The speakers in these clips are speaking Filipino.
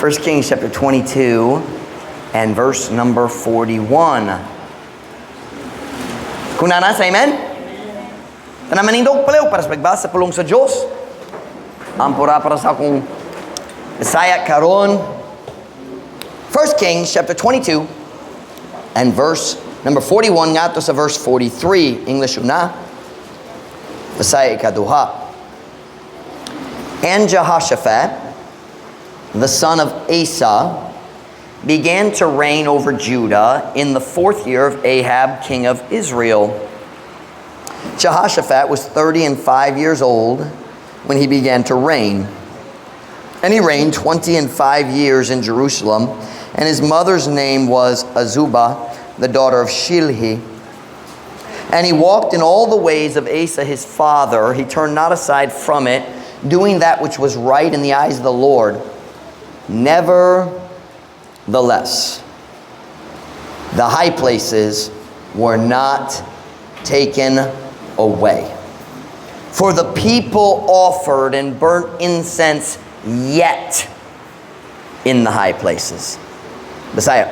1 Kings chapter 22 and verse number 41. Kung nanasa, amen? Tanamanindog palaw para sa pagbasa pulong sa Diyos. Ampura para sa akong Bisaya karon. 1 Kings chapter 22 and verse number 41 nga to sa verse 43. English una. Bisaya ikaduha. And Jehoshaphat, the son of Asa, began to reign over Judah in the 4th year of Ahab, king of Israel. Jehoshaphat was 35 years old when he began to reign. And he reigned 25 years in Jerusalem, and his mother's name was Azubah, the daughter of Shilhi. And he walked in all the ways of Asa his father. He turned not aside from it, doing that which was right in the eyes of the Lord. Nevertheless, the high places were not taken away. For the people offered and burnt incense yet in the high places. Bisaya.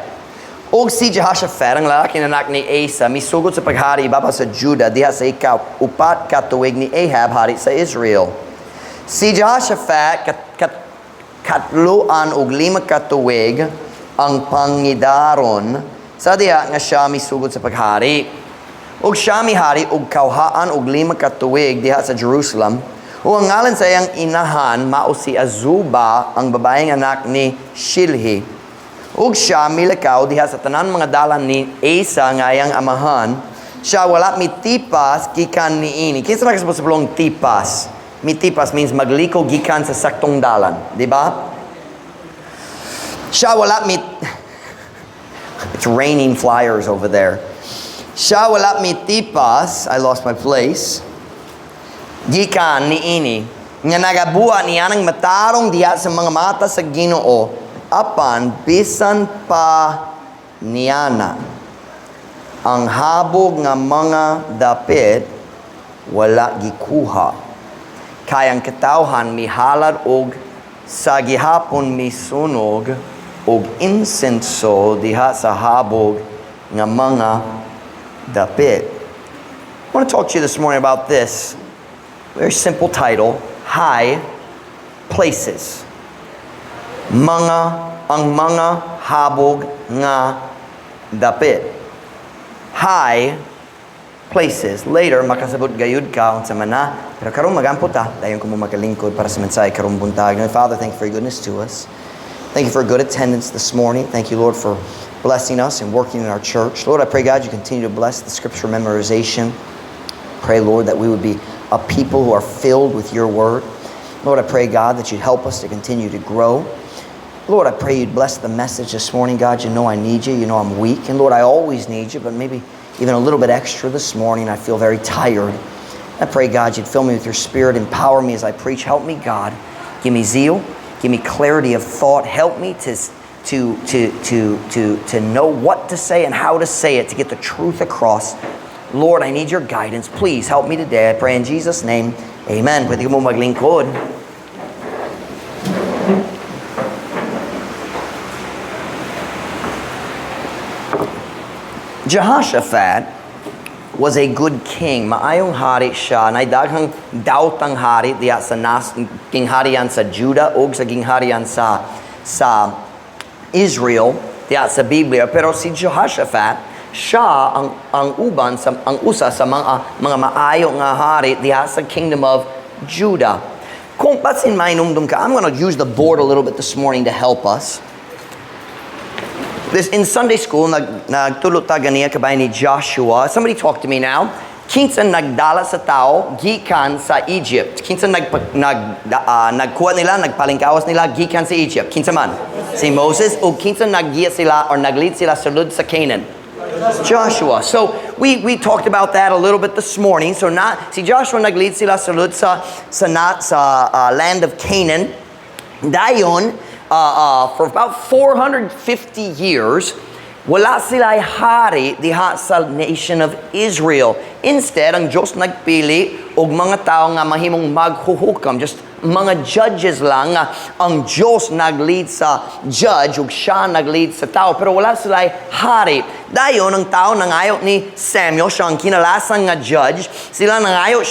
Og si Jehoshaphat, ang lalaki na anak ni Asa, misugod sa paghari ibaba sa Judah, diha sa upat katuig ni Ahab, hari sa Israel. Si Jehoshaphat, katluan og 5 katuig ang pangidaron sa diha nga siya misugod sa paghari. Og siya mihari og kauhaan og 5 katuig diha sa Jerusalem. O ang ngalan sa iyang inahan mao si Azubah, ang babaeng anak ni Shilhi. Og siya milakaw diha sa tanan mga dalan ni Asa nga iyang amahan. Siya wala mitipas gikan niini. Kinsa man sa bulong tipas? Mitipas means magliko gikan sa saktong dalan, di ba? Siya wala It's raining flyers over there. Siya wala mitipas, I lost my place. Gikan niini nga nagabuha niya ng matarong diha sa mga mata sa Ginoo apan bisan pa niyana ang habog nga mga dapit wala gikuha. Kayang katawhan mihalad og sa gihapon misunog og insenso diha sa habog nga mga dapit. I want to talk to you this morning about this very simple title, High Places. Ang mga habog nga dapit. High places. Later, makasabot gayud ka unsa man na. Pero karon magampot ta. Dayon ko mo magalingkod para sa mensahe karong buntag. Father, thank you for your goodness to us. Thank you for good attendance this morning. Thank you, Lord, for blessing us and working in our church. Lord, I pray, God, you continue to bless the scripture memorization. Pray, Lord, that we would be a people who are filled with your word. Lord, I pray, God, that you'd help us to continue to grow. Lord, I pray you'd bless the message this morning. God, you know I need you. You know I'm weak. And Lord, I always need you, but maybe even a little bit extra this morning. I feel very tired. I pray, God, you'd fill me with your spirit. Empower me as I preach. Help me, God. Give me zeal. Give me clarity of thought. Help me to know what to say and how to say it to get the truth across. Lord, I need your guidance. Please help me today. I pray in Jesus' name. Amen. Pwede mo maglingkod. Jehoshaphat was a good king. Maayong hari siya. Naidaghang dautang hari diya sa gingharian sa Judah o sa gingharian sa Israel diya sa Biblia. Pero si Jehoshaphat, siya ang usa sa mga maayo nga hari diya sa kingdom of Judah. Kung patsin mainumdum ka, I'm going to use the board a little bit this morning to help us. This in Sunday school, nagtulot ta ganiya kabay ni Joshua. Somebody talk to me now. Kinsa nagdala sa tao gikan sa Egypt. Kinsa nagkuha nila, nagpalingkawas nila gikan sa Egypt. Kinsa man? Si Moses. O kinsa naggiya sila or naglead sila sulod sa Canaan? Joshua. So we talked about that a little bit this morning. So si Joshua naglead sila sulod sa land of Canaan. Dayon for about 450 years, wala sila'y hari diha sa nation of Israel. Instead, ang Diyos nagpili og mga tao nga mahimong maghuhukam, just mga judges lang nga ang Diyos nag-lead sa judge ug siya nag-lead sa tao, pero wala sila hari. Dayon ang tao nangayo ni Samuel, siya ang kinalasan nga judge, sila nangayo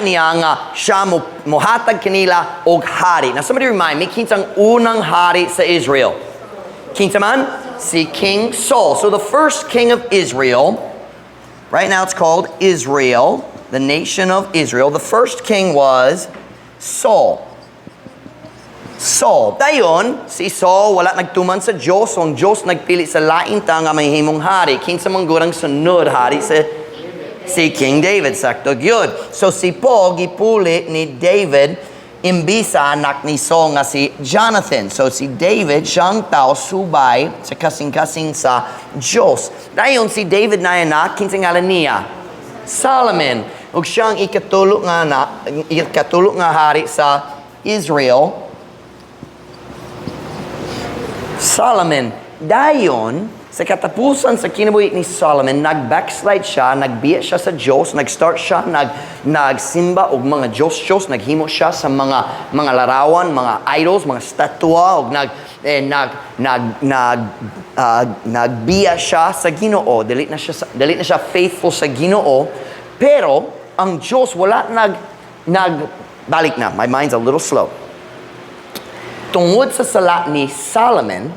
niya nga siya mohatag kanila og hari. Now somebody remind me, kinsang unang hari sa Israel? Kinsa man? Si King Saul. So the first king of Israel, right now it's called Israel, the nation of Israel. The first king was Saul. Saul. Dayon, si Saul wala nagtuman sa Diyos, so ang Diyos nagpili sa lain ta nga mahimong hari. Kinsa man gurang sunod hari si King David, sakto gyud. So si Paul gipuli ni David imbisa anak ni Saul nga si Jonathan. So si David siyang tao subay sa kasing-kasing sa Diyos. Dayon si David na anak, kinsa ngalan niya? Solomon. Ug siyang ikatulo nga hari sa Israel. Solomon. Dayon sa katapusan sa kinabuhi ni Solomon, nag-backslide siya, nagbiya siya sa Diyos, nag-start siya, nagsimba og mga Diyos, naghimo siya sa mga larawan, mga idols, mga statua, og nagbiya siya sa Ginoo. Dili na siya faithful sa Ginoo, pero ang Diyos wala balik na. My mind's a little slow. Tungod sa sala ni Solomon,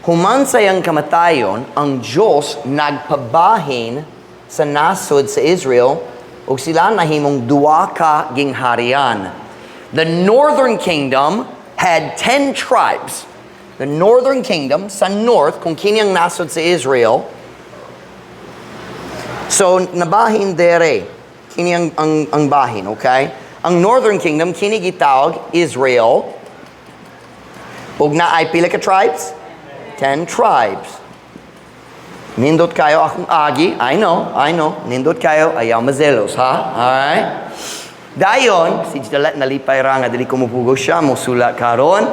human sa iyang kamatayon, ang Diyos nagpabahin sa nasod sa Israel ug sila nahimong duwa ka gingharian. The northern kingdom had 10 tribes. The northern kingdom sa north, kung kini ang nasod sa Israel, so nabahin dere, kini ang bahin, okay? Ang northern kingdom kini gitawag Israel. Ug na ay pila ka tribes? 10 tribes. Nindot kayo akong agi. I know. Nindot kayo, ayaw mazelos, ha? Alright? Dayon, si Jalet nalipay ra nga dili ko mupugo siya, musula karon.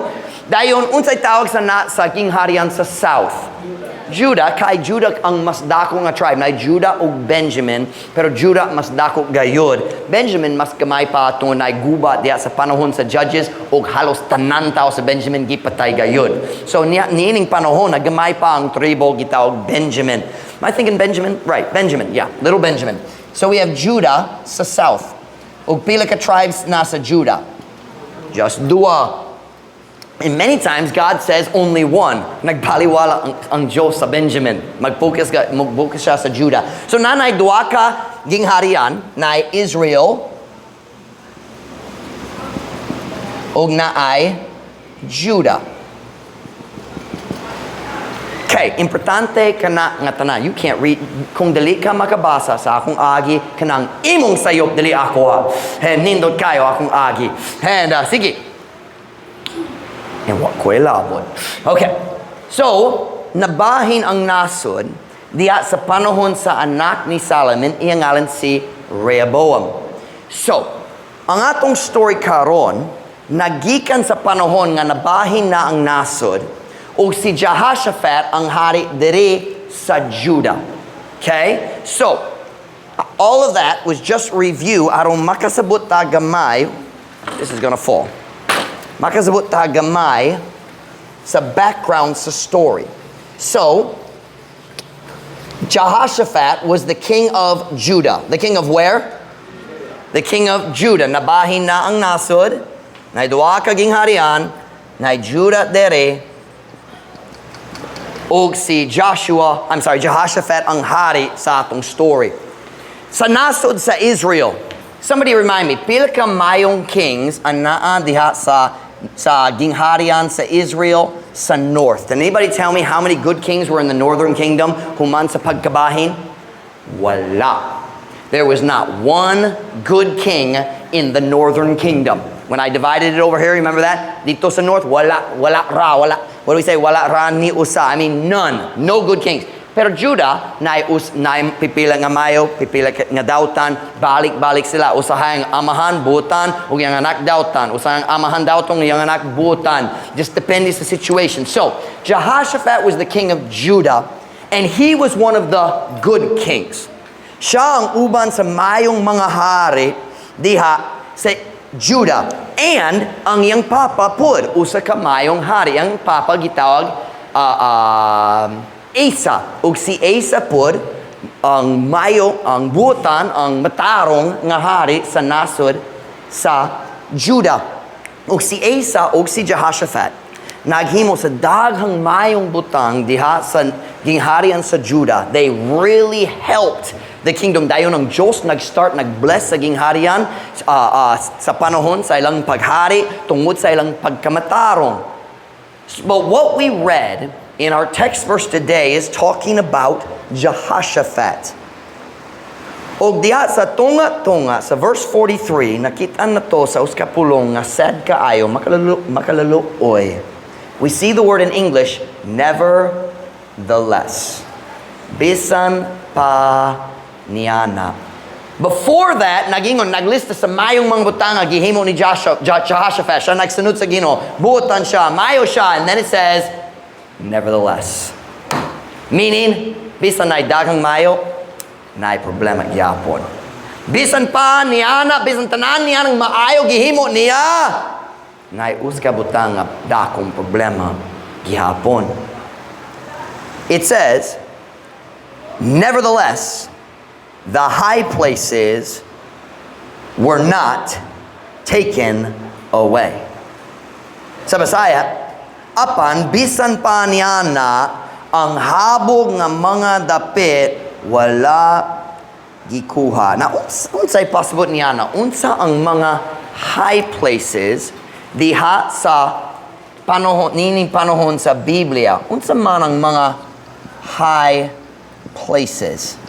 Dayon, unsay tawag sa kingharian sa south? Judah, kay Judah ang mas dako nga tribe. Na Judah ug Benjamin, pero Judah mas dako gayod. Benjamin mas gamay pa tungod na guba diya sa panahon sa Judges ug halos tanan tao sa Benjamin gipatay gayod. So niining panahon na gamay pa ang tribo gitawag Benjamin. Am I thinking Benjamin? Right, Benjamin. Yeah, little Benjamin. So we have Judah sa south. Ug pila ka tribes na sa Judah? Just dua. And many times, God says only one. Nagbaliwala ang Diyos sa Benjamin. Mag-focus siya sa Judah. So nanay duwa ka gingharian, na Israel, o na ay Judah. Okay, importante ka na nga tanan. You can't read. Kung dali ka makabasa sa akong agi, kanang imong sayop dali ako ha. And nindot kayo akong agi. And sige. And what ko ilabot. Okay. So, nabahin ang nasod diya sa panahon sa anak ni Solomon, iyang ngalan si Rehoboam. So, ang atong story karon nagikan sa panahon nga nabahin na ang nasod o si Jehoshaphat ang hari diri sa Judah. Okay? So, all of that was just review aron makasabot ta gamay. This is gonna fall. Makasabot ta gamay sa background sa story. So, Jehoshaphat was the king of Judah. The king of where? The king of Judah. Nabahin na ang nasod. Na duwa ka gingharian. Na Judah dere. Og si Jehoshaphat ang hari sa atong story. Sa nasod sa Israel. Somebody remind me, pila ka mayong kings ang naa diha sa gingharian sa Israel sa north. Can anybody tell me how many good kings were in the northern kingdom human sa pagkabahin? Wala. There was not one good king in the northern kingdom. When I divided it over here, remember that? Dito sa north, wala. What do we say? Wala ra ni usa. I mean, none. No good kings. Pero Judah, na pipila nga mayo, pipila nga dautan, balik-balik sila. Usahang amahan, butan, ug yang anak dautan. Usahang amahan dautan, yang anak butan. Just depends the situation. So, Jehoshaphat was the king of Judah, and he was one of the good kings. Siya ang uban sa mayong mga hari diha sa Judah. And ang iyang papa pud usa ka mayong hari. Ang papa gitawag Asa. Ug si Asa pud ang mayo, ang butan, ang matarong nga hari sa nasod sa Judah. Ug si Asa ug si Jehoshaphat naghimo sa daghang mayong butang diha sa gingharian sa Judah. They really helped the kingdom. Dayon ang Diyos nag-start, nag-bless sa gingharian sa panahon sa ilang paghari tungod sa ilang pagkamatarong. But what we read in our text verse today is talking about Jehoshaphat. Og diha sa tunga-tunga sa verse 43, nakita na to sa uskapulong nga sad kaayo, makalaluoy. We see the word in English, nevertheless. Bisan pa niyana. Before that, naglista sa mayong mga butang nga gihimo ni Jehoshaphat. Siya nagsunod sa Ginoo. Buotan siya, mayo siya, and then it says, nevertheless. Meaning, bisan na daghang mayo, na problema gyapon. Bisan pa niyana, bisan tanan niya ng maayo gihimo niya, na uska butang nga dakong problema gyapon. It says, nevertheless, the high places were not taken away. Sa Bisaya, apan bisan pa niya na ang habog nga mga dapit wala gikuha. Na unsay pasabot niya na unsa ang mga high places diha sa panahon sa Biblia. Unsa man ang mga high places?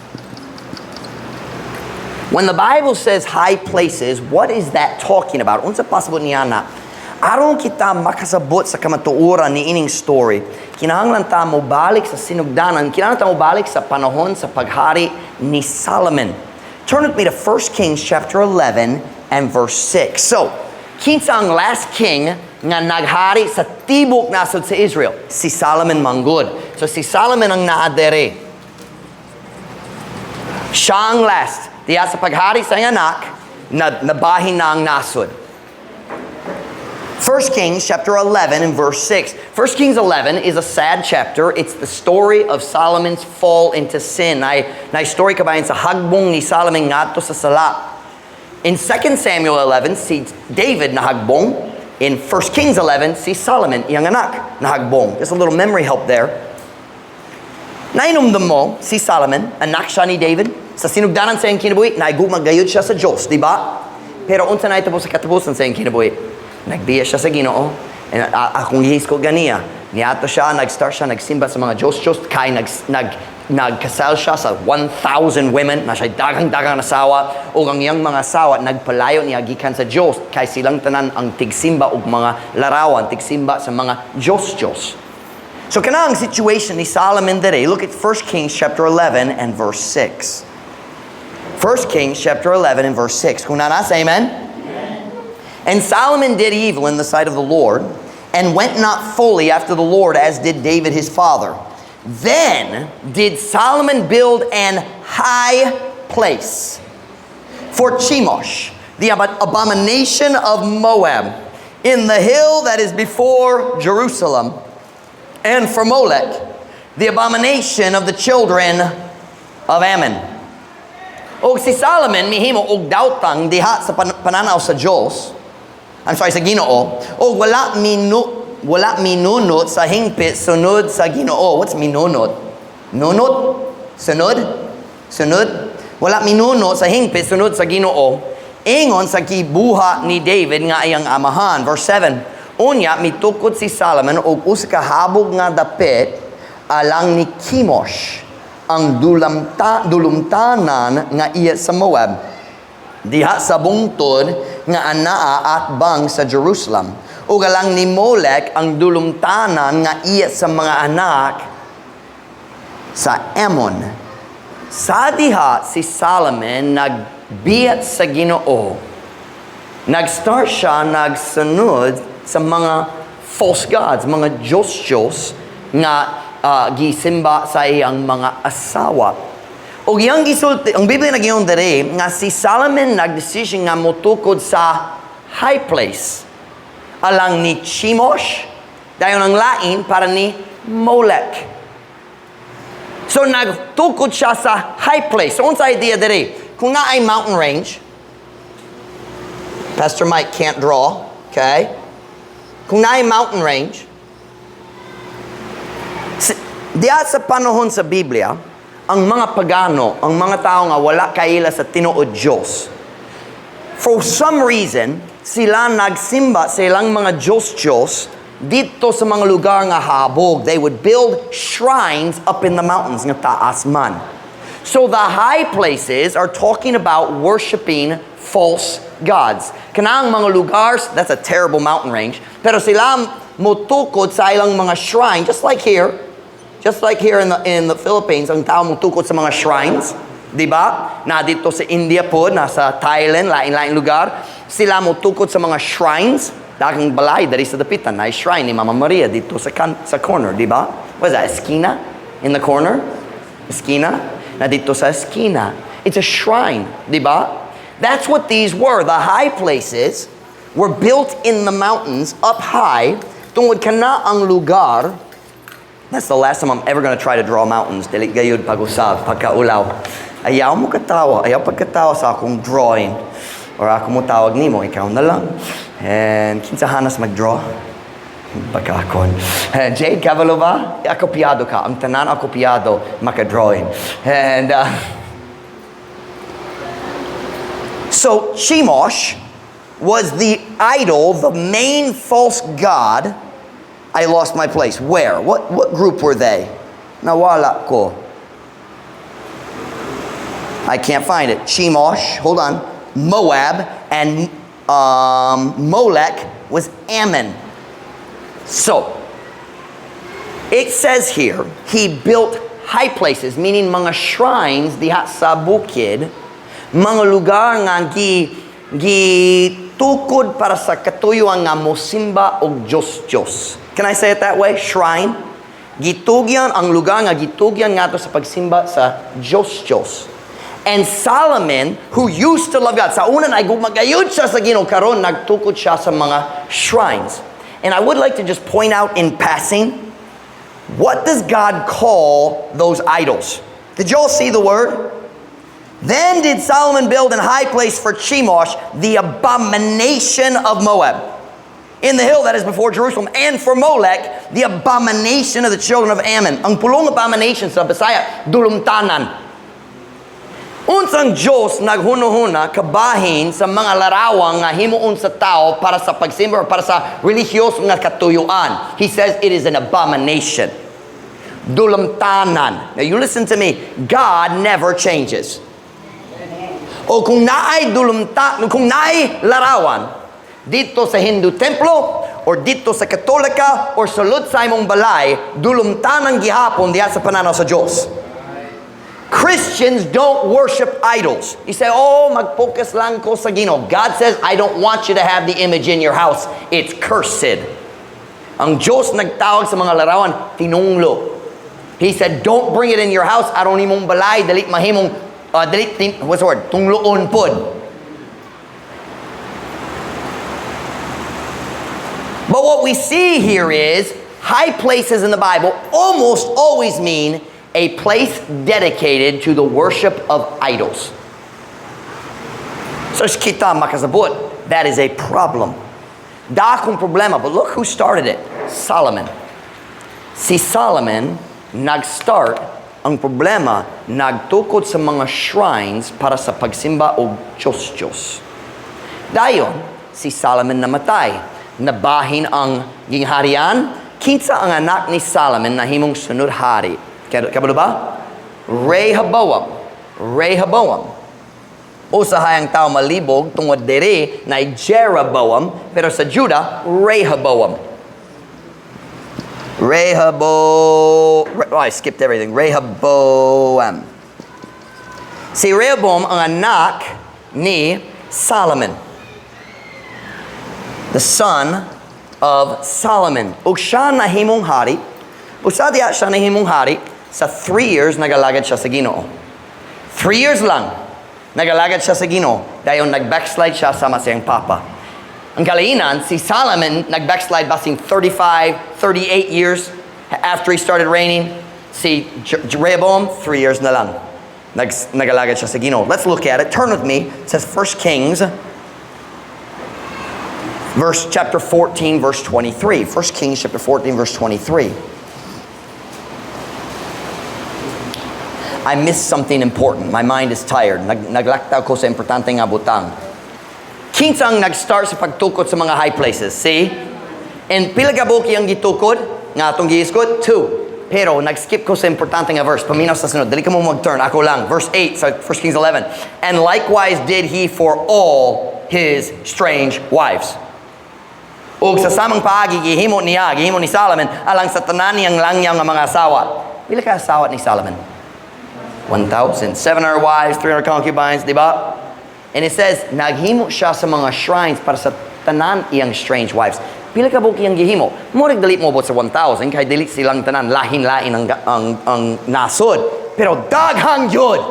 When the Bible says high places, what is that talking about? Unsa pasabot niya na? Aron kita makasabot sa kamatuoran ni ining story, kinahanglan ta mo balik sa sinugdanan, kinahanglan ta mo balik sa panahon sa paghari ni Solomon. Turn with me to 1 Kings chapter 11 and verse 6. So, kinsa ang last king nga naghari sa tibok nasod sa Israel? Si Solomon manggod. So si Solomon ang naadere. Siya ang last. Diya sa paghari sa anak, nabahin na ang nasod. 1 Kings chapter 11 and verse 6. 1 Kings 11 is a sad chapter. It's the story of Solomon's fall into sin. Na story kabayan sa hagbong ni Solomon ngadto sa sala. In 2 Samuel 11, si David na hagbong. In 1 Kings 11, si Solomon, iyang anak, na hagbong. There's a little memory help there. Nainumdum mo, si Solomon, anak siya ni David, sa sinugdanan sa iyang kinabuhi, naigumagayod siya sa Diyos, di ba? Pero unsa na ito po sa katapusan sa iyang kinabuhi? Nagbiya siya sa Ginoo. Akong lihis ko ganiya. Niyato siya, nag-start siya, nagsimba sa mga Diyos, kay nagkasal siya sa 1,000 women, na siya dagang nasawa, o ang iyang mga asawa, nagpalayo niya gikan sa Diyos, kay silang tanan ang tigsimba o mga larawan, tigsimba sa mga Diyos. So kana ang situation ni Solomon today. Look at 1 Kings chapter 11 and verse 6. 1 Kings chapter 11 and verse 6. Kung nasa, amen? Amen. And Solomon did evil in the sight of the Lord, and went not fully after the Lord as did David his father. Then did Solomon build an high place for Chemosh, the abomination of Moab, in the hill that is before Jerusalem, and for Molech, the abomination of the children of Ammon. O si Solomon mihimo og dautang diha sa pananaw sa Diyos. Sa Ginoo. O wala minunot sa hingpit sunod sa Ginoo. What's minunot? Nunot? Sunod? Wala minunot sa hingpit sunod sa Ginoo. Ingon sa gibuha ni David nga iyang amahan. Verse 7. Unya mitukod si Solomon og usa ka habog nga dapit alang ni Chemosh, ang dulumtanan nga iya sa Moab, diha sa bungtod nga anaa at bang sa Jerusalem. O galang ni Molech ang dulumtanan nga iya sa mga anak sa Ammon. Sa diha si Solomon nagbiyat sa Ginoo. Nag-start siya nagsunod sa mga false gods, mga Diyos nga gisimba sa iyang mga asawa. O iyang gisulti, ang Biblia nagyon dere nga si Solomon nagdesisyon nga motukod sa high place. Alang ni Chemosh, dayon ang lain para ni Molech. So nagtukod siya sa high place. So unsa idea dere? Kung na ay mountain range, Pastor Mike can't draw, okay? Kung na ay mountain range, diya sa panahon sa Biblia, ang mga pagano, ang mga tao nga wala kaila sa tinuod Diyos, for some reason, sila nagsimba sa ilang mga Diyos dito sa mga lugar nga habog. They would build shrines up in the mountains nga taas man. So the high places are talking about worshiping false gods. Kanang mga lugar, that's a terrible mountain range, pero sila mutukod sa ilang mga shrine, just like here in the Philippines, ang tao mutukod sa mga shrines, di ba? Na dito sa India po, nasa Thailand, lain-lain lugar, sila mutukod sa mga shrines. Dagang balay, dari sa dapitan, na shrine ni Mama Maria dito sa corner, di ba? What is that, esquina? In the corner? Esquina? Na dito sa esquina. It's a shrine, di ba? That's what these were. The high places were built in the mountains, up high, tungod kana ang lugar. That's the last time I'm ever going to try to draw mountains. Dili gayud pag-usab, pagkaulaw. Ayaw mo katawa, ayaw pagkatawa sa akong drawing. Or ako mo tawag nimo, ikaw na lang. And kinsa hanas mag-draw? Pagkakon. Jade, kabalo ba? Akopyado ka. Ang tanan akopyado, maka-drawing. And so Chemosh was the idol, the main false god. I lost my place. Where? What group were they? Nawala ko. I can't find it. Chemosh, hold on. Moab, and Molech was Ammon. So, it says here, he built high places, meaning mga shrines diha sa bukid, mga lugar nga gitukod para sa katuyuan nga mosimba og Diyos. Can I say it that way? Shrine. Gitugyan, ang lugar nga gitugyan nga to sa pagsimba sa Diyos. And Solomon, who used to love God, sa una ay gumagayod siya sa Ginoo, karon nagtukod siya sa mga shrines. And I would like to just point out in passing, what does God call those idols? Did you all see the word? Then did Solomon build an high place for Chemosh, the abomination of Moab, in the hill that is before Jerusalem, and for Molech, the abomination of the children of Ammon. Ang pulong abomination sa Bisaya, dulumtanan. Unsang Diyos naghuno-huna kabahin sa mga larawang nga himuon sa tao para sa pagsimba or para sa religious nga katuyuan. He says it is an abomination. Dulamtanan. Now you listen to me. God never changes. O kung naay kung naay larawan dito sa Hindu templo or dito sa Katolika or sulod sa imong balay, dulumtanan gihapon diha sa pananaw sa Diyos. Christians don't worship idols. You say, oh, mag-focus lang ko sa Ginoo. God says, I don't want you to have the image in your house. It's cursed. Ang Diyos nagtawag sa mga larawan, tinunglo. He said, don't bring it in your house. Aron imong balay, dalit mahimong, what's the word? Tungloon pod. But what we see here is, high places in the Bible almost always mean a place dedicated to the worship of idols. So kita makasabot, that is a problem. Da akong problema, but look who started it. Solomon. Si Solomon nag-start ang problema, nagtukod sa mga shrines para sa pagsimba o Diyos. Dayon, si Solomon namatay. Nabahin ang gingharian. Kinsa ang anak ni Solomon na himong sunod hari? Kabalo ba? Rehoboam. Usahay ang tao malibog tungod diri na Jeroboam, pero sa Judah, Rehoboam. I skipped everything. Rehoboam. Si Rehoboam ang anak ni Solomon, the son of Solomon. Ug siya nahimong hari. Usa diha siya nahimong hari. Sa 3 years, nagalagad siya sa Ginoo. 3 years lang. Nagalagad siya sa Ginoo. Dayon nag-backslide siya sama siyang papa. Ang kalainan, si Solomon nag-backslide basing 35, 38 years after he started reigning. Si Rehoboam, 3 years na lang. Nagalagad siya sa Ginoo. Let's look at it. Turn with me. It says 1 Kings, chapter 14, verse 23. 1 Kings, chapter 14, verse 23. I missed something important. My mind is tired. Naglaktaw ko sa importante nga butang. Kinsa ang nag-start sa pagtukod sa mga high places? See? And pila ka buki ang gitukod? Nga atong giiskod? 2. Pero nag-skip ko sa importante nga verse. Paminaw sa sunod. Dali ka mo mag-turn. Ako lang. Verse 8 sa 1 Kings 11. And likewise did he for all his strange wives. Ug sa samang paagi gihimo ni Solomon alang sa tanan niyang langyaw nga mga asawa. Pila ka asawa ni Solomon? 1,700 wives, 300 concubines, di ba? And it says, naghimo siya sa mga shrines para sa tanan iyang strange wives. Pila ka buki ang gihimo? Murag dalit mo sa 1,000, kaya dalit silang tanan, lahin-lain ang nasod. Pero daghang yun!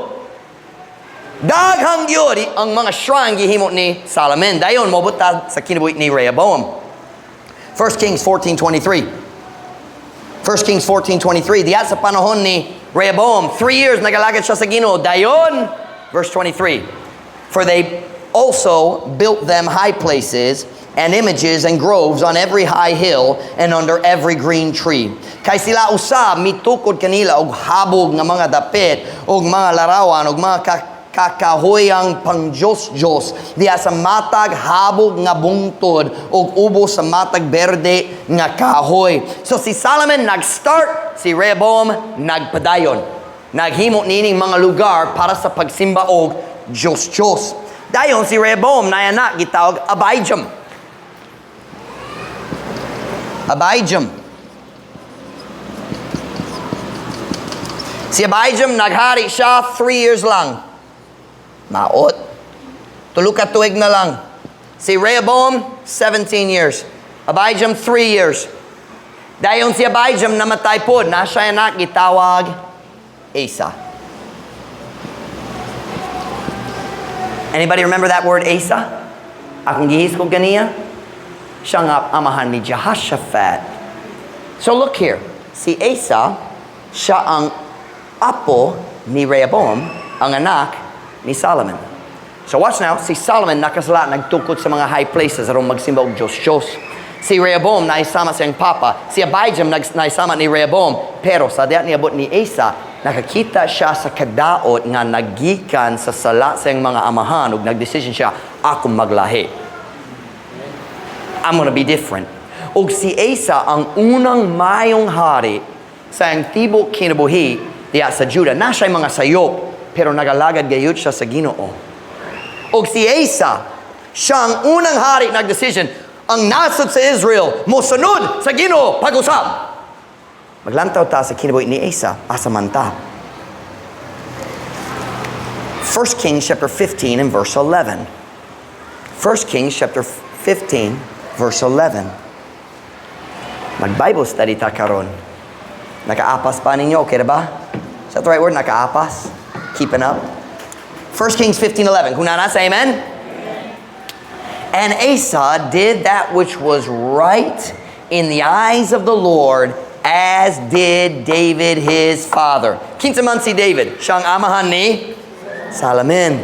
Daghang yun ang mga shrine gihimo ni Solomon. Dayon, mobuta sa kinabuhi ni Rehoboam. 1 Kings 14:23. 1 Kings 14:23. Diya sa panahon ni Rehoboam, 3 years nagalagad siya sa Ginoo. Dayon, verse 23. For they also built them high places and images and groves on every high hill and under every green tree. Kay sila usab mitukod kanila og habog nga mga dapit og mga larawan og mga kakahoyang pang-Diyos diya sa matag habog nga bungtod ug ubos sa matag berde nga kahoy. So si Solomon nag-start, si Rehoboam nagpadayon. Naghimo nining mga lugar para sa pagsimba og Diyos. Dayon si Rehoboam na anak gitawag Abijam. Si Abijam naghari siya 3 years lang. Maot. Tulo ka tuig na lang. Si Rehoboam, 17 years. Abijam, 3 years. Dayon si Abijam namatay po. Na siya anak, gitawag Asa. Anybody remember that word Asa? Akong gihis ko ganiya? Siya nga amahan ni Jehoshaphat. So look here. Si Asa, siya ang apo ni Rehoboam, ang anak ni Solomon. So watch now, si Solomon nakasala nagtukod sa mga high places aron magsimba og Diyos. Si Rehoboam naisama siyang papa. Si Abijam naisama ni Rehoboam. Pero sa diat niabot ni Asa, nakakita siya sa kadaot nga nagikan sa sala sa mga amahan ug nagdesisyon siya, akong maglahi. I'm gonna be different. Ug si Asa ang unang mayong hari sa ang tibok kinabuhi diya sa Judah. Na siya'y mga sayop, pero nagalagad gayud siya sa Ginoo. Og si Asa, siya ang unang hari nagdesisyon, ang nasod sa Israel, mosunod sa Ginoo, pag-usap. Maglantaw ta sa kinabuhi ni Asa, asamanta. 1 Kings chapter 15 and verse 11. 1 Kings chapter 15, verse 11. Mag-Bible study ta karon. Nakaapas pa ninyo, okay na ba? Is that the right word? Nakaapas? Keeping up? 1 Kings 15:11. Kung nasa, amen? And Asa did that which was right in the eyes of the Lord, as did David his father. Kinsa man si David? Siyang amahan ni Solomon.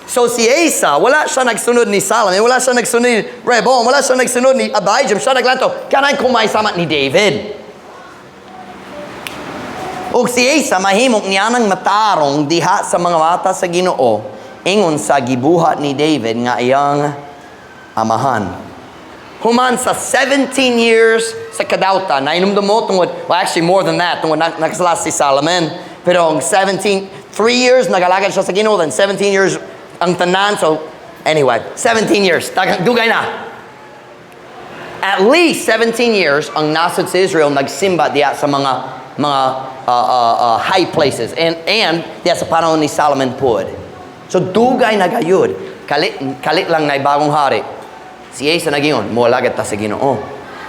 So si Asa, wala siya nagsunod ni Solomon, wala siya nagsunod ni Rehoboam, wala siya nagsunod ni Abijam, siya naglanto, kanay kumay sama ni David. Ug si Asa mahimok niya nang matarong diha sa mga mata sa Ginoo ingon sa gibuhat ni David nga iyang amahan. Human sa 17 years sa kadauta, nainumdum mo tungod, well actually more than that, tungod nakasala si Solomon. Pero ang 3 years nagalagad siya sa Ginoo, then 17 years ang tanan. So anyway, 17 years, dugay na. At least 17 years ang nasod sa Israel nagsimba diya sa mga high places and diya sa panahon ni Solomon pod. So dugay na gayud, kalit lang na bagong hari. Si Asa nagingon, moalagat ta sa Ginoo.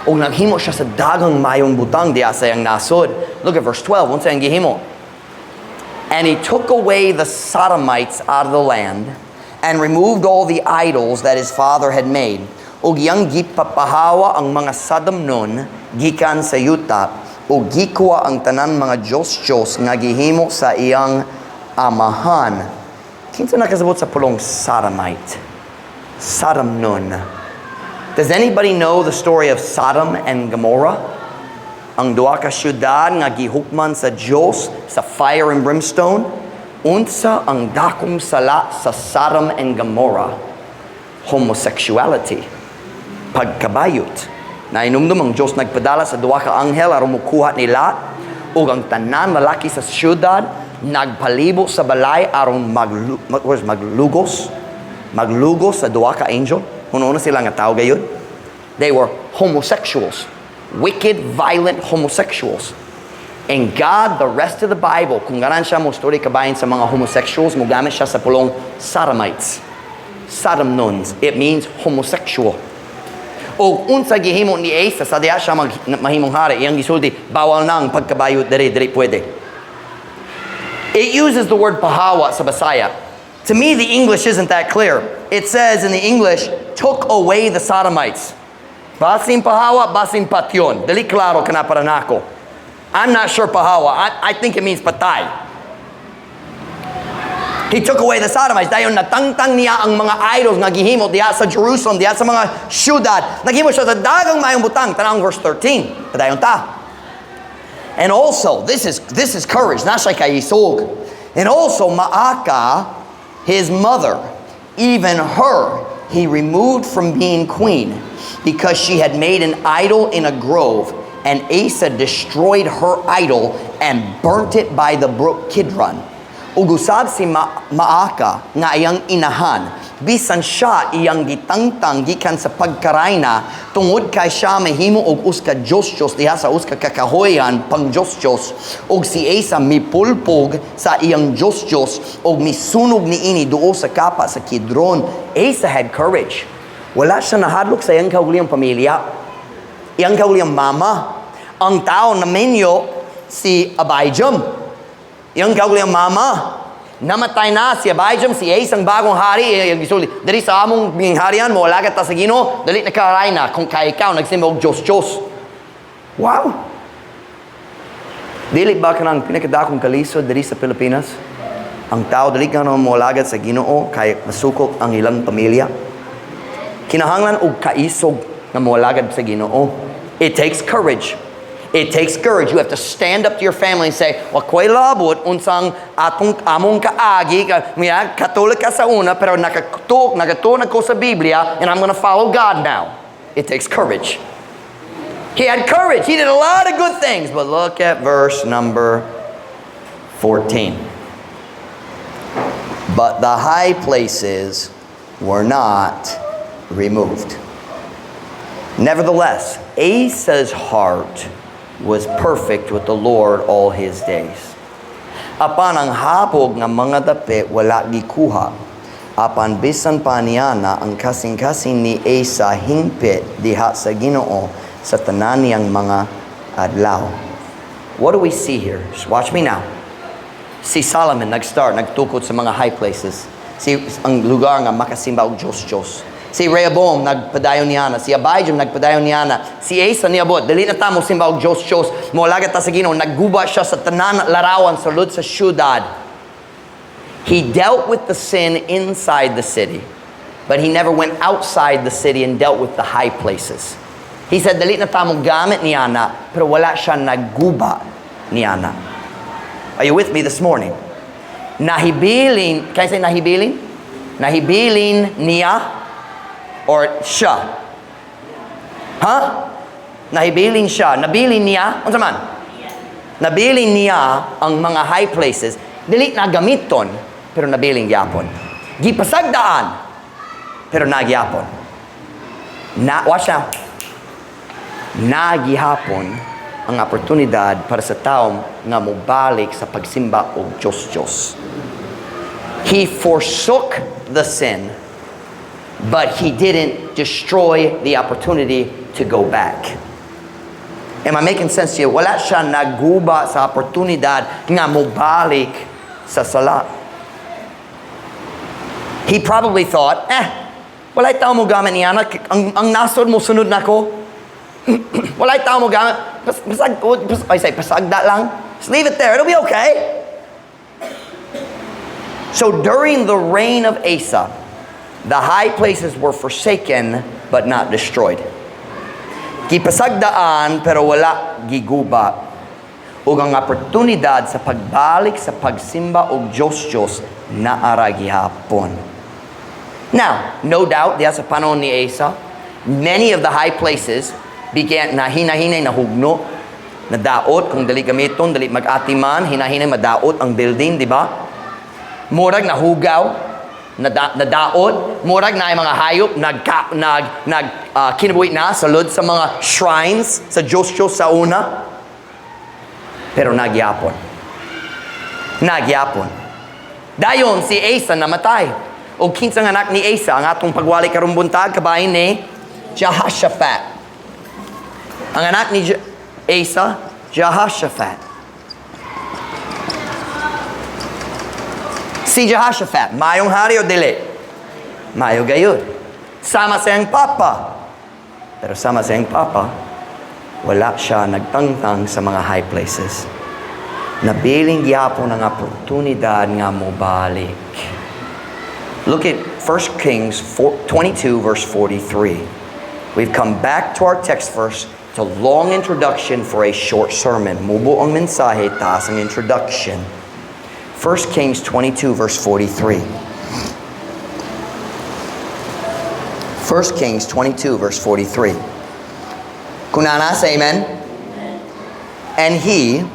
O naghimo siya sa dagang mayong butang diya sa iyang nasod. Look at verse 12, unsa ang gihimo? And he took away the Sodomites out of the land and removed all the idols that his father had made. Ug iyang gipapahawa ang mga Sodom nun gikan sa yuta ug gikuha ang tanan mga Diyos nga gihimo sa iyang amahan. Kinsa nakasabot sa pulong Sodomite? Sodom nun. Does anybody know the story of Sodom and Gomorrah? Ang duha ka syudad nga gihukman sa Diyos sa fire and brimstone. Unsa ang dakong sala sa Sodom and Gomorrah? Homosexuality. Pagkabayot. Nainumdum ang Diyos nagpadala sa duha ka anghel aron mukuha nila ug ang tanan lalaki sa syudad nagpalibo sa balay aron maglugos sa duha ka angel. Kuno sila nga tao gayud. They were homosexuals. Wicked, violent homosexuals. And God, the rest of the Bible, kung ganan siya mo story kabayan sa mga homosexuals, mugamit siya sa pulong Sodomites. Sodom nuns. It means homosexual. O unsa gihimo ni Asa sa diha siya mahimong hari, iyang gisulti, bawal na ang pagkabayot diri pwede. It uses the word pahawa sa Bisaya. To me, the English isn't that clear. It says in the English, took away the Sodomites. Basin pahawa, basin patyon. Dali klaro ka na para nako. I'm not sure pahawa. I think it means patay. He took away the Sodomites. Dayon natangtang niya ang mga idols nga gihimo diha sa Jerusalem, diha sa mga syudad. Naghimo siya sa dagang mayong butang. Tanang verse 13. Padayon ta. And also, this is courage. Not siya kay isog. And also, Maaka, his mother, even her, he removed from being queen because she had made an idol in a grove. And Asa destroyed her idol and burnt it by the brook Kidron. Ugusab si Maaka nga iyang inahan, bisan siya iyang gitangtang gikan sa pagkarayna tungod kay siya mahimo og uska Diyos diha sa uska kakahoyan pang Diyos og si Asa mipulpog sa iyang Diyos og misunog niini duo sa kapa sa Kidron. Asa had courage. Wala siya nahadlok sa iyang kaugalingong pamilya, iyang kaugalingong mama. Ang tao na menyo si Abijam. Yung kaugalingong mama, namatay na si Abijam, si Asa ang bagong hari. Yung gisulti, dali sa among harian mo, wala ka ta sa Ginoo, dali na karay na kung kaya ikaw nagsimba og Diyos. Wow! Dili ba ka ng pinakadakong kalisod dali sa Pilipinas? Ang tao, dali ka nang mawalagad sa Ginoo, kaya masukop ang ilang pamilya. Kinahanglan og kaisog na mawalagad sa Ginoo. It takes courage. It takes courage. You have to stand up to your family and say, wakoy labot, unsang among kaagi, katolik ka sa una, pero nakatuon ako sa Biblia, and I'm going to follow God now. It takes courage. He had courage. He did a lot of good things, but look at verse number 14. But the high places were not removed. Nevertheless, Asa's heart was perfect with the Lord all his days. Apan ang hapog nga mga dapi wala gikuha. Apan bisan pa niya na ang kasing-kasing ni Asa hingpit diha sa Ginoo sa tanan niyang mga adlaw. What do we see here? Just watch me now. Si Solomon nagtukod sa mga high places. Si ang lugar nga makasimba og Diyos. Si Rehoboam nagpadayon niya na. Si Abijam nagpadayon niya na. Si Asa niabot. Dali na tamo simba og Diyos. Mawalagat ta sa Ginoo. Nagguba siya sa tanan larawan sa lud sa syudad. He dealt with the sin inside the city. But he never went outside the city and dealt with the high places. He said, dali na tamo gamit niya na. Pero wala siya nagguba niya na. Are you with me this morning? Nahibilin. Can I say nahibilin? Nahibilin niya or siya? Nahibilin siya. Nabilin niya? Ano man? Nabilin niya ang mga high places. Dili na gamiton, pero nabilin gyapon. Gipasagdaan, pero nagyapon. Watch now. Nagyapon ang oportunidad para sa taong nga mobalik sa pagsimba o Diyos. He forsook the sin, but he didn't destroy the opportunity to go back. Am I making sense to you? Wala siya naguba sa oportunidad nga mobalik sa sala. He probably thought, walay tao mo gamit niya. Ang nasod mo, sunod na ko. Walay tao mo gamit. Pasagda lang. Just leave it there. It'll be okay. So during the reign of Asa, the high places were forsaken but not destroyed. Gipasagdaan pero wala giguba. Ug ang oportunidad sa pagbalik sa pagsimba og Diyos na ara gihapon. Now, no doubt, diya sa panahon ni Asa, many of the high places began na hinahinay na hugno, na daot, kung dali gamiton, dali mag-atiman, hinahinay madaot ang building, di ba? Murag na hugaw, na daot, murag na ay mga hayop, kinabuhi na, salud sa mga shrines, sa Diyos sa una. Pero nagyapon. Dayon, si Asa namatay. O kinsang anak ni Asa, ang atong pagwali karong buntag, kabahin ni Jehoshaphat. Ang anak ni Asa, Jehoshaphat. Si Jehoshaphat, mayong hari o dili? Mayo gayud. Sama siyang papa. Pero sama siyang papa, wala siya nagtangtang sa mga high places. Nabiling gyapon ang oportunidad nga mobalik. Look at 1 Kings 22, verse 43. We've come back to our text verse. It's a long introduction for a short sermon. Mubo ang mensahe, taas ang introduction. 1 Kings 22, verse 43. 1 Kings 22, verse 43. Kunana, say amen? And he,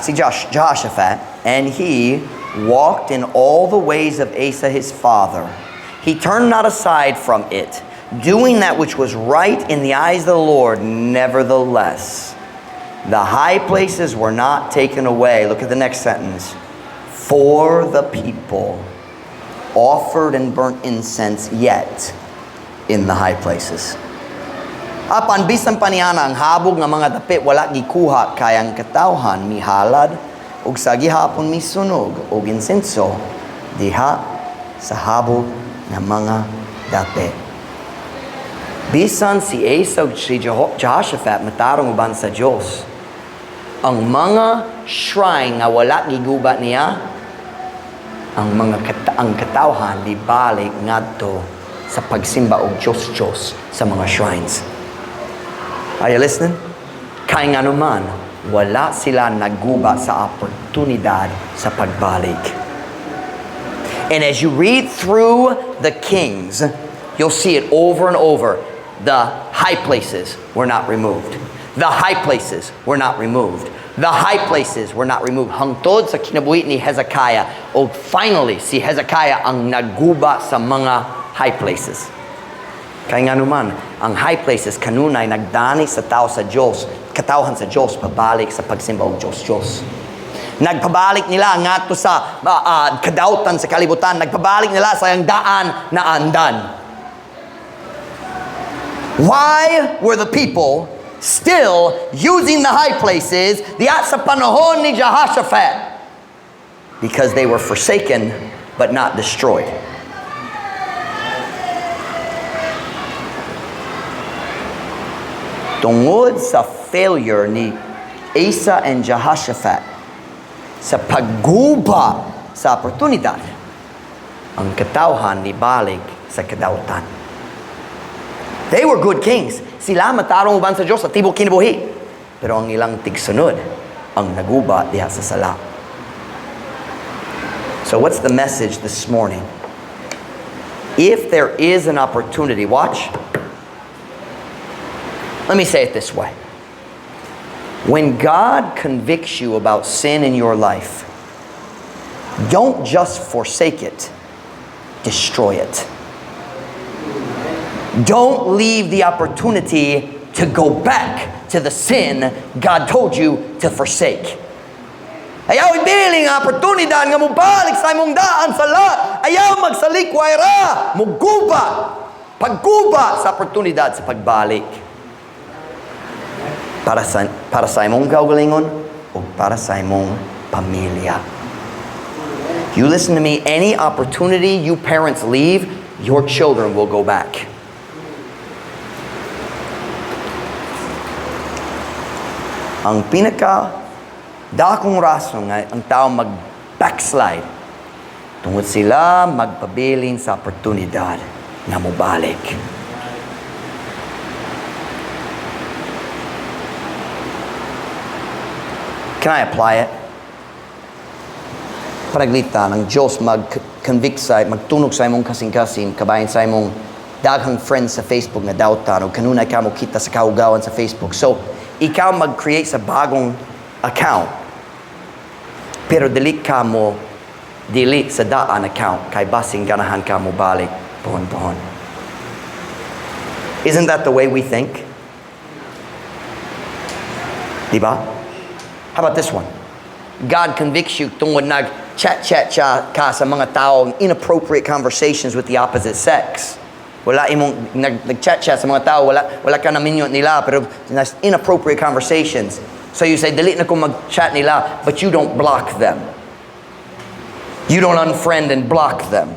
si Jehoshaphat, and he walked in all the ways of Asa his father. He turned not aside from it, doing that which was right in the eyes of the Lord. Nevertheless, the high places were not taken away. Look at the next sentence. For the people offered and burnt incense yet in the high places. Apan bisan pa niana ang habog nga mga dapit wala gikuha kayang katawhan mihalad ug sa gihapon misunog og insenso diha sa habog ng mga dapit. Bisan si Asa ug si Jehoshaphat matarong uban sa Dios, ang mga shrine nga wala giguba niya, ang katawhan di balik ngadto sa pagsimba og Diyos sa mga shrines. Are you listening? Kaya nga naman, wala sila naguba sa oportunidad sa pagbalik. And as you read through the Kings, you'll see it over and over. The high places were not removed. The high places were not removed. The high places were not removed. Hangtod sa kinabuhi ni Hezekiah. O finally, si Hezekiah ang naguba sa mga high places. Kaya nga naman, ang high places kanunay nagdani sa tao sa Diyos, katawhan sa Diyos, pabalik sa pagsimba ng Diyos. Nagpabalik nila ngadto sa kadautan sa kalibutan, nagpabalik nila sa ang daan na andan. Why were the people still using the high places diya sa panahon ni Jehoshaphat? Because they were forsaken but not destroyed. Tungod sa failure ni Asa and Jehoshaphat sa pagguba sa oportunidad, ang katawhan ni balik sa kadautan. They were good kings. Sila matarong uban sa Diyos sa tibok kinabuhi. Pero ang ilang tigsunod, ang naguba diha sa sala. So what's the message this morning? If there is an opportunity, watch. Let me say it this way. When God convicts you about sin in your life, don't just forsake it, destroy it. Don't leave the opportunity to go back to the sin God told you to forsake. Ayaw ibiling oportunidad nga mubalik sa imong daan sa lahat. Ayaw magsalikway ra, muguba, pagguba sa oportunidad sa pagbalik. Para sa imong kaugalingon o para sa imong pamilya. You listen to me, any opportunity you parents leave, your children will go back. Ang dakong rason nga ang tao mag-backslide tungod sila magpabilin sa oportunidad na mubalik. Can I apply it? Panaglita ng Diyos mag-convict sa, magtunog sa imong kasing-kasing, kabayan sa imong daghang friends sa Facebook na dautan o kanunay ka mo kita sa kaugawan sa Facebook. So, ikaw mag-create sa bagong account. Pero delete ka mo, delete sa daan account kay basing ganahan ka mo balik pohon-pohon. Isn't that the way we think? Diba? How about this one? God convicts you tungod nag-chat-chat ka sa mga taong inappropriate conversations with the opposite sex. Wala imong nag-chat-chat sa mga tao, wala ka na minyon nila, pero inappropriate conversations. So you say, delete na ko mag-chat nila, but you don't block them. You don't unfriend and block them.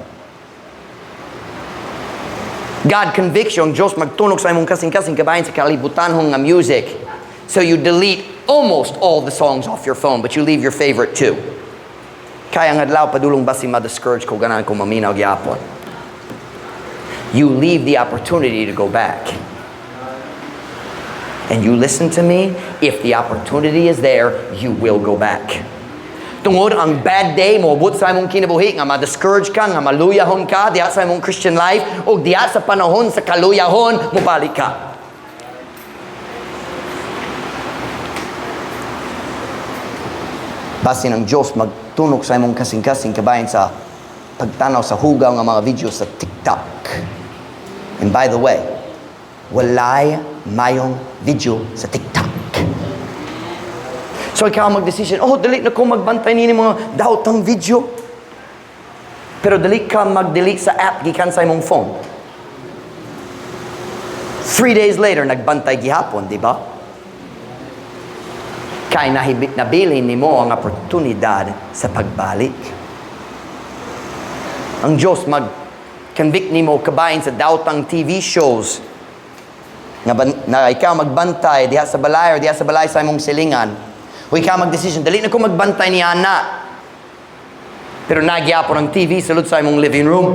God convicts you, ang Diyos magtunog sa imong kasing-kasing kabayan sa kalibutan hong nga music. So you delete almost all the songs off your phone, but you leave your favorite too. Kaya nga adlaw padulong basi ma-discourage ko ganan ko maminaw gyapon. You leave the opportunity to go back. And you listen to me, if the opportunity is there, you will go back. Tungod ang bad day mo, but sa imong kinabuhi, nga ma-discourage ka, nga maluyahon ka, diya sa imong Christian life, o diya sa panahon sa kaluyahon, mubalik ka. Basi ng Diyos magtunog sa imong kasing-kasing kabayan sa pagtanaw sa hugaw ng mga video sa TikTok. And by the way, walay mayong video sa TikTok. So ikaw mag-decision, delete na ko magbantay nini mga daotang video. Pero delete ka mag-delete sa app gikan sa imong phone. 3 days later, nagbantay gihapon, di ba? Kaya nabilin ni mo ang oportunidad sa pagbalik. Ang Diyos mag-convict ni mo kabayan sa daotang TV shows na ikaw magbantay diha sa balay or diha sa balay sa imong silingan. O ikaw mag-decision, dali na ko magbantay ni Ana. Pero nagyapon ang TV sa loob sa imong living room.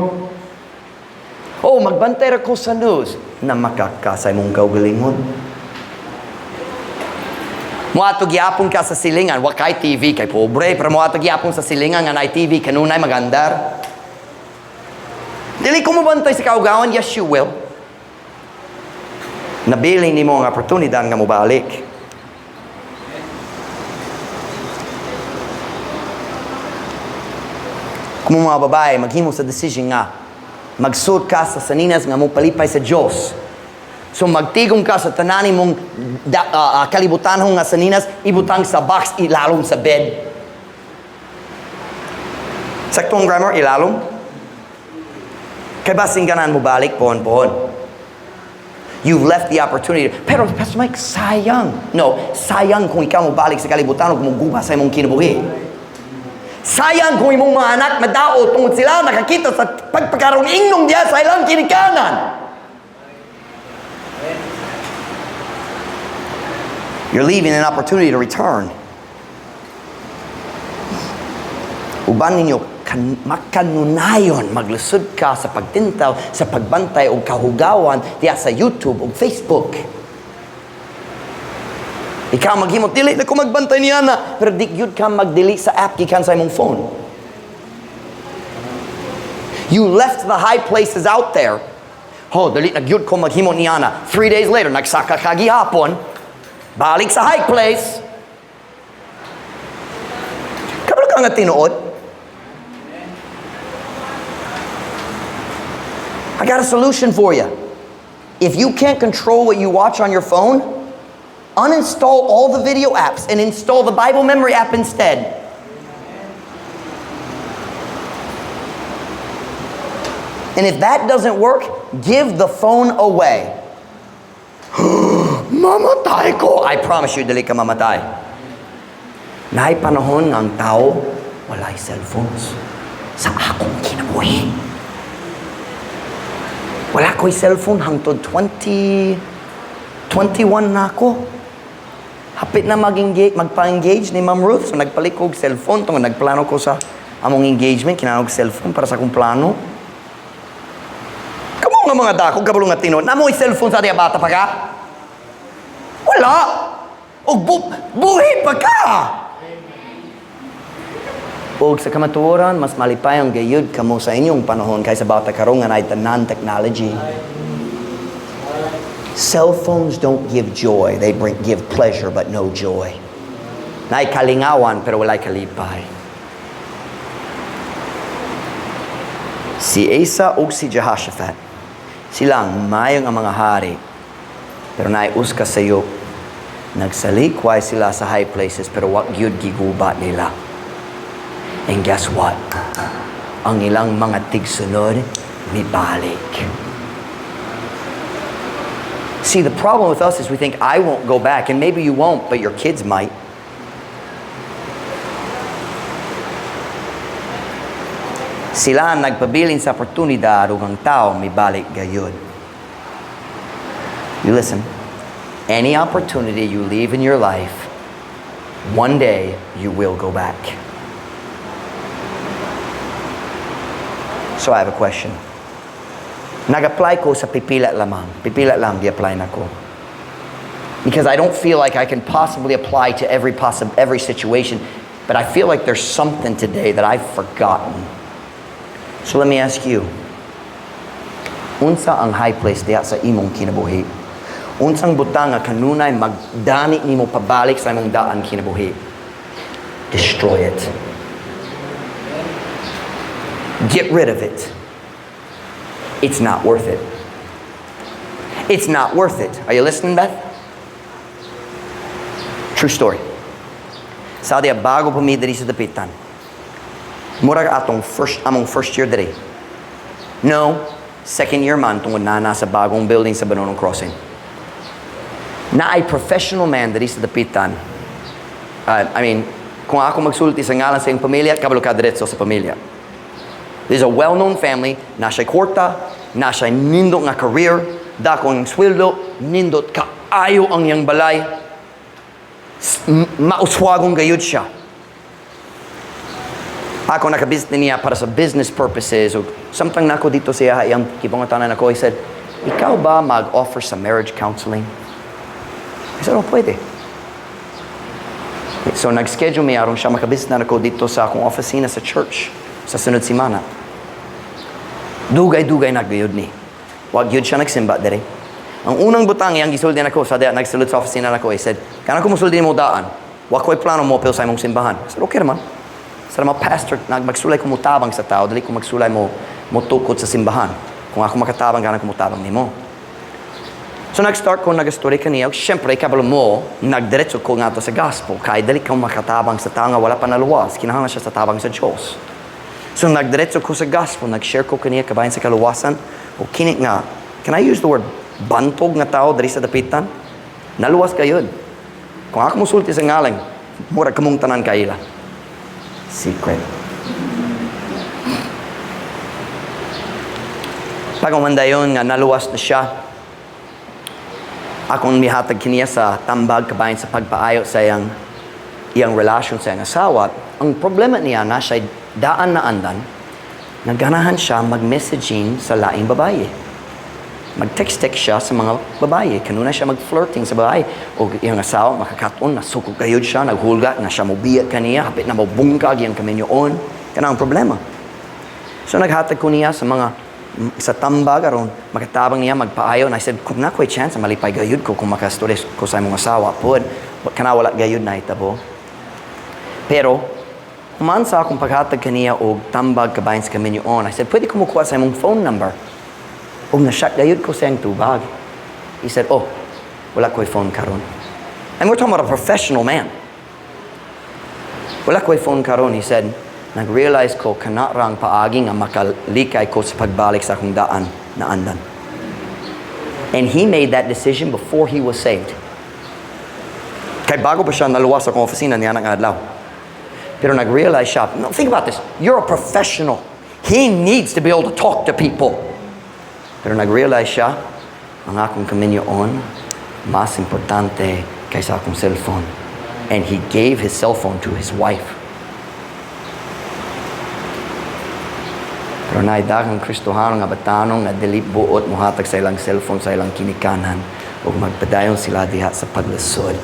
Magbantay ra ko sa news na makakasa imong kaugalingon. Muato gyapon ka sa silingan, wa kay TV kay pobre, pero muato gyapon sa silingan nga nay TV kanunay magandar. Dili ko mo bantay sa kaugawan, yes you will. Nabili ni mo ang oportunidad nga mobalik. Kung mga babae maghimo sa decision nga magsuot ka sa saninas nga mo palipay sa Dios. So magtigong ka sa tanani mong kalibutan hong nga saninas, ibutang sa box, ilalom sa bed. Saktong grammar, ilalom. Kaya basing ganan mo balik, pohon-pohon. You've left the opportunity. Pero, Pastor Mike, sayang. No, sayang kung ikaw mo balik sa kalibutan o kung guba sa imong kinabuhi. Sayang kung imong mga anak madao tungod sila nakakita sa pagpagkaroon ingnon diya sa ilang kinikanan. You're leaving an opportunity to return. Uban ninyo, makanunayon, maglusod ka sa pagtintaw, sa pagbantay o kahugawan diya sa YouTube o Facebook. Ikaw maghimot, dili na ko magbantay niya na, pero di yun ka mag-delete sa app gikan sa imong phone. You left the high places out there. Dili na yun ko maghimot niya na. 3 days later, nagsaka ka gihapon, balik sa high place. Kabalo ka nga tinuod? I got a solution for you. If you can't control what you watch on your phone, uninstall all the video apps and install the Bible memory app instead. And if that doesn't work, give the phone away. Mamatay ko. I promise you, dili ka mamatay. Naay panahon ng tao, walay cellphones. sa akong kinabuhi. Wala ko'y cellphone hangtod 21 na ako. Hapit na magpa-engage ni Ma'am Ruth. So nagpalit ko og cellphone. Tungod nagplano ko sa among engagement. Kinanog cellphone para sa akong plano. Kamo nga mga dakog, kabalo nga tinod. Namoy cellphone sa diya bata pa ka? Wala. O buhi pa ka. O sa kamatuoran, mas malipay ang gayud kamo sa inyong panahon kaysa bata karong nga na non-technology. Cell phones don't give joy. They give pleasure but no joy. Naay kalingawan pero walay kalipay. Si Asa o si Jehoshaphat, silang mayong ang mga hari, pero naay uska sayo. Nagsalikway sila sa high places pero wag gyud giguba nila. And guess what? Ang ilang mga tigsunod mibalik. See, the problem with us is we think, I won't go back. And maybe you won't, but your kids might. Sila ang nagpabilin sa oportunidad ug ang tao mibalik gayud. You listen. Any opportunity you leave in your life, one day you will go back. So I have a question. Nag-apply ko sa pipila lamang. Pipila lang di-apply na ko. Because I don't feel like I can possibly apply to every situation, but I feel like there's something today that I've forgotten. So let me ask you. Unsa ang high place diya sa imong kinabuhi? Unsang butang nga kanunay magdani nimo pabalik sa imong daan kinabuhi? Destroy it. Get rid of it. It's not worth it. It's not worth it. Are you listening, Beth? True story. Sa diya bago pumi diri sa dapitan. Murag among first year diri. No, second year man tungod na nasa bagong building sa Banonong Crossing. Na ay professional man diri sa dapitan. Kung ako magsulti sa ngalan sa iyong pamilya, kabalo ka diretso sa pamilya. This is a well-known family, nasa kwarta, nasa nindot nga career, dako ang sweldo, nindot kaayo ang yang balay, mauswagong gayud siya. Ako nakabusiness niya para sa business purposes, o samtang nako dito siya, yung kibangatanan ako, he said, ikaw ba mag-offer sa marriage counseling? I said, pwede. So nag-schedule me aron siya makabusiness na ako dito sa akong opisina sa church, sa sunod simana. Dugay-dugay nagayod ni. Wag yun siya nagsimba dere. Ang unang butang yang gisuldi nako sa diya nagsulod sa opisina nako, I said, kana ko musuldi mo daan. Wa ko'y plano mo pil sa imong simbahan. I said, okay naman. Sa mga pastor, magsulay ko mutabang sa tao, dali ko magsulay mo tukod sa simbahan. Kung ako makatabang, kana ko mutabang nimo. So nag-start ko nag-story kaniya. Siyempre, kabalo mo, nagdiretso ko nga to sa gospel. Kaya dali kang makatabang sa tao nga wala pa naluwas. Kinahanglan siya sa tabang sa Diyos. So nagdiretso ko sa gospel. Nag-share ko kaniya kabayan sa kaluwasan. O kinik nga, can I use the word bantog nga tao dari sa dapitan? Naluwas kayo. Kung ako musulti sa ngalang, mura kamong tanan kaila. Secret. Pag umanda yun nga, naluwas na siya. Akong mihatag kiniya sa tambag kabayan sa pagpaayo sa iyang relasyon sa iyang asawa. Ang problema niya na siya daan na andan, nagganahan siya mag-messaging sa laing babae. Mag-text-text siya sa mga babae. Kanuna siya mag-flirting sa babae. O iyang asawa, makakaton, nasukog kayod siya, naghulga, na siya mobiyat kaniya, hapit na mabungkag iyang kaminyoon. Kana ang problema. So naghatag ko niya sa tambag aron makatabang niya magpaayo, and I said kung na ko'y chance malipay gayud ko kung makastorya ko sa imong asawa pod kana wala gayud na itabo. Pero human sa akong paghatag kaniya og tambag kabayan sa kaminyoon, I said pwede ko mukuha sa imong phone number og na-shot gayud ko sa iyang tubag. He said, oh, wala ko'y phone karon. And we're talking about a professional man. Wala ko'y phone karon. He said, nag-realize ko kanarang paagi nga makalikay ko sa pagbalik sa akong daan na andan. And he made that decision before he was saved. Kay bago pa siya naluwas sa akong opisina niya ng adlaw. Pero nag-realize siya, no, think about this, you're a professional. He needs to be able to talk to people. Pero nag-realize siya, ang akong kaminyoon, mas importante kaysa akong cellphone. And he gave his cell phone to his wife. Pero naidagang Kristohano nga batanong nga dili buot muhatag sa ilang cellphone sa ilang kinikanan ug magpadayon sila diha sa paglasod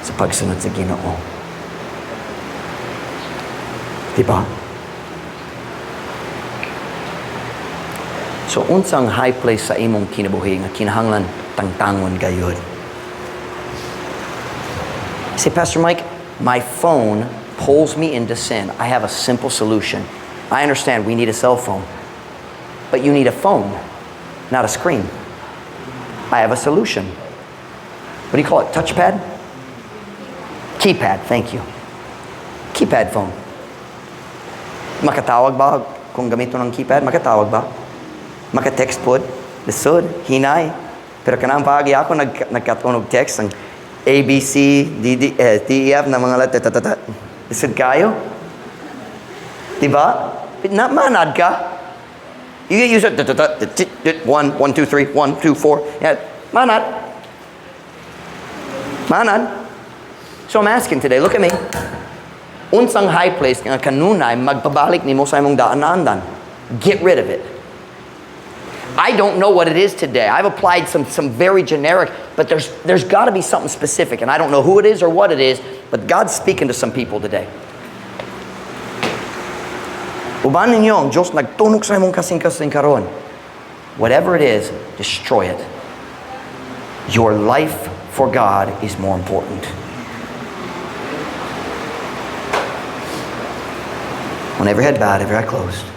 sa pagsunod sa Ginoo. Diba? So unsang high place sa imong kinabuhi nga kinahanglan tangtangon gayud? Say, Pastor Mike, my phone pulls me into sin. I have a simple solution. I understand we need a cell phone, but you need a phone, not a screen. I have a solution. What do you call it? Touchpad? Keypad, thank you. Keypad phone. Makatawag ba kung gamito ng keypad? Makatawag ba? Makatext po? Lisod, hinay. Pero kanang paagi ako nagkatunog text ng A, B, C, D, E, F na mga lahat. Lisod kayo? Diba? Manad ka. You get used to 1, 1, 2, 3, 1, 2, 4. Yeah, manad. So I'm asking today, look at me. Unsang high place nga kanunay magpabalik nimo sa imong daan-andan. Get rid of it. I don't know what it is today. I've applied some very generic, but there's got to be something specific, and I don't know who it is or what it is, but God's speaking to some people today. Uban ninyo, ang Diyos nagtunog sa imong kasing-kasing karon. Whatever it is, destroy it. Your life for God is more important. On every head bowed, every eye closed.